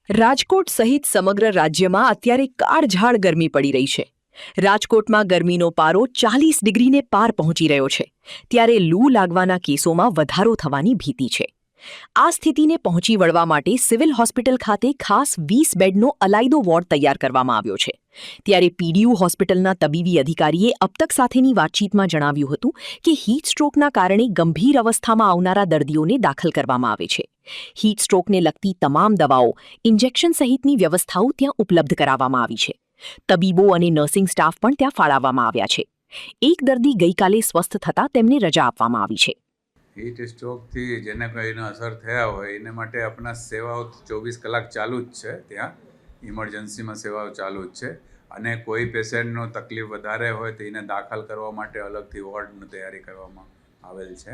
રાજકોટ સહિત સમગ્ર રાજ્યમાં અત્યારે કાળઝાળ ગરમી પડી રહી છે। રાજકોટમાં ગરમીનો પારો 40 ડિગ્રીને પાર પહોંચી રહ્યો છે, ત્યારે લૂ લાગવાના કેસોમાં વધારો થવાની ભીતિ છે। આ સ્થિતિને પહોંચી વળવા માટે સિવિલ હોસ્પિટલ ખાતે ખાસ 20 બેડનો અલાયદો વોર્ડ તૈયાર કરવામાં આવ્યો છે। ત્યારે પીડીયુ હોસ્પિટલના તબીબી અધિકારીએ અબતક સાથેની વાતચીતમાં જણાવ્યું હતું કે હીટ સ્ટ્રોકના કારણે ગંભીર અવસ્થામાં આવનારા દર્દીઓને દાખલ કરવામાં આવે છે। હીટ સ્ટ્રોકને લગતી તમામ દવાઓ, ઇન્જેક્શન સહિતની વ્યવસ્થાઓ ત્યાં ઉપલબ્ધ કરાવવામાં આવી છે। તબીબો અને નર્સિંગ સ્ટાફ પણ ત્યાં ફાળવવામાં આવ્યા છે। એક દર્દી ગઈકાલે સ્વસ્થ થતાં તેમને રજા આપવામાં આવી છે। હીટ સ્ટ્રોકથી જેને કોઈને અસર થયા હોય એને માટે આપણા સેવાઓ 24 કલાક ચાલુ જ છે। ત્યાં ઇમરજન્સીમાં સેવાઓ ચાલુ જ છે અને કોઈ પેશન્ટનો તકલીફ વધારે હોય તો એને દાખલ કરવા માટે અલગથી વોર્ડની તૈયારી કરવામાં આવેલ છે,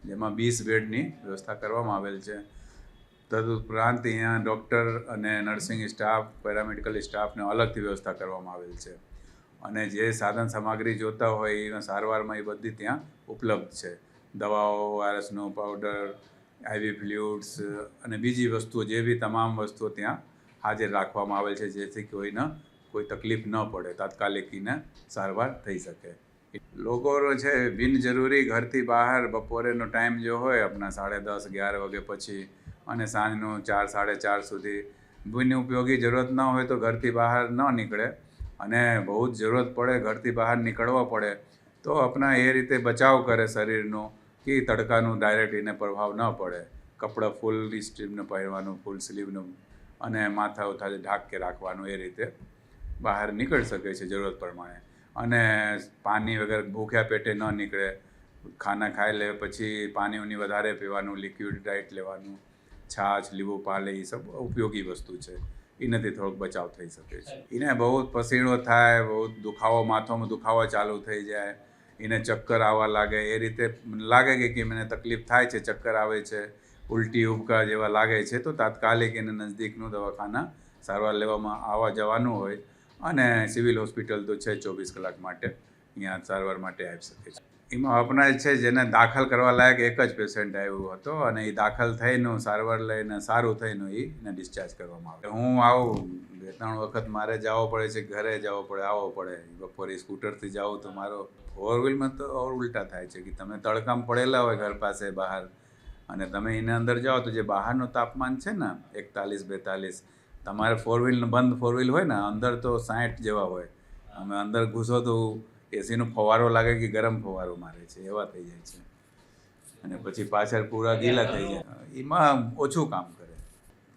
જેમાં 20 બેડની વ્યવસ્થા કરવામાં આવેલ છે। તદુપરાંત અહીંયા ડૉક્ટર અને નર્સિંગ સ્ટાફ, પેરામેડિકલ સ્ટાફને અલગથી વ્યવસ્થા કરવામાં આવેલ છે અને જે સાધન સામગ્રી જોતા હોય એ સારવારમાં એ બધી ત્યાં ઉપલબ્ધ છે। દવાઓ, વાયરસનો પાવડર, આઈવી ફ્લુઇડ્સ અને બીજી વસ્તુઓ, જે બી તમામ વસ્તુઓ ત્યાં હાજર રાખવામાં આવેલ છે, જેથી કોઈને કોઈ તકલીફ ન પડે, તાત્કાલિક એને સારવાર થઈ શકે। લોકો છે બિનજરૂરી ઘરથી બહાર બપોરેનો ટાઈમ જો હોય આપણા 10:30, 11 વાગે પછી અને સાંજનું 4, 4:30 સુધી બિનઉપયોગી જરૂરત ન હોય તો ઘરથી બહાર ન નીકળે અને બહુ જ જરૂરત પડે ઘરથી બહાર નીકળવા પડે તો આપણા એ રીતે બચાવ કરે શરીરનો કે તડકાનું ડાયરેક્ટ એને પ્રભાવ ન પડે। કપડાં ફૂલ સ્લીવનું પહેરવાનું, ફૂલ સ્લીવનું અને માથા ઉથાલી ઢાંકી રાખવાનું, એ રીતે બહાર નીકળી શકે છે જરૂરત પ્રમાણે। અને પાણી વગર ભૂખ્યા પેટે ન નીકળે, ખાના ખાઈ લે પછી પાણીની વધારે પીવાનું, લિક્વિડ ડાયટ લેવાનું, છાશ, લીંબુ પાણી, એ સબ ઉપયોગી વસ્તુ છે, એનાથી થોડોક બચાવ થઈ શકે છે। એને બહુ પસીણો થાય, બહુ દુખાવો, માથામાં દુખાવો ચાલુ થઈ જાય, એને ચક્કર આવવા લાગે, એ રીતે લાગે કે મને તકલીફ થાય છે, ચક્કર આવે છે, ઉલટી ઉબકા જેવા લાગે છે, તો તાત્કાલિક એને નજદીકનું દવાખાના સારવાર લેવામાં આવવા જવાનું હોય અને સિવિલ હોસ્પિટલ તો છે 24 કલાક માટે, અહીંયા સારવાર માટે આવી શકે છે। એમાં આપણા છે જેને દાખલ કરવા લાયક એક જ પેશન્ટ આવ્યો હતો અને એ દાખલ થઈને સારવાર લઈને સારું થઈને એને ડિસ્ચાર્જ કરવામાં આવે। હું આવું 2-3 વખત મારે જવો પડે છે, ઘરે જવો પડે, આવવો પડે, બપોરે સ્કૂટરથી જાઉં તો મારો 4 વ્હીલમાં તો ઉલટા થાય છે કે તમે તડકામાં પડેલા હોય ઘર પાસે બહાર અને તમે એને અંદર જાઓ તો જે બહારનું તાપમાન છે ને 41-42, તમારે 4 વ્હીલ બંધ 4 વ્હીલ હોય ને અંદર તો 60 જેવા હોય, અમે અંદર ઘૂસો તો એસીનો ફવારો લાગે કે ગરમ ફવારો મારે છે, એવા થઈ જાય છે અને પછી પાછળ પૂરા ગીલા થઈ જાય। એમાં ઓછું કામ કરે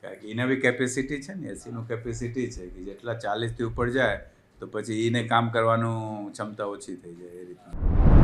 કારણ કે એને બી કેપેસિટી છે ને, એસીનું કેપેસિટી છે કે જેટલા 40થી ઉપર જાય તો પછી એને કામ કરવાનું ક્ષમતા ઓછી થઈ જાય, એ રીતનું।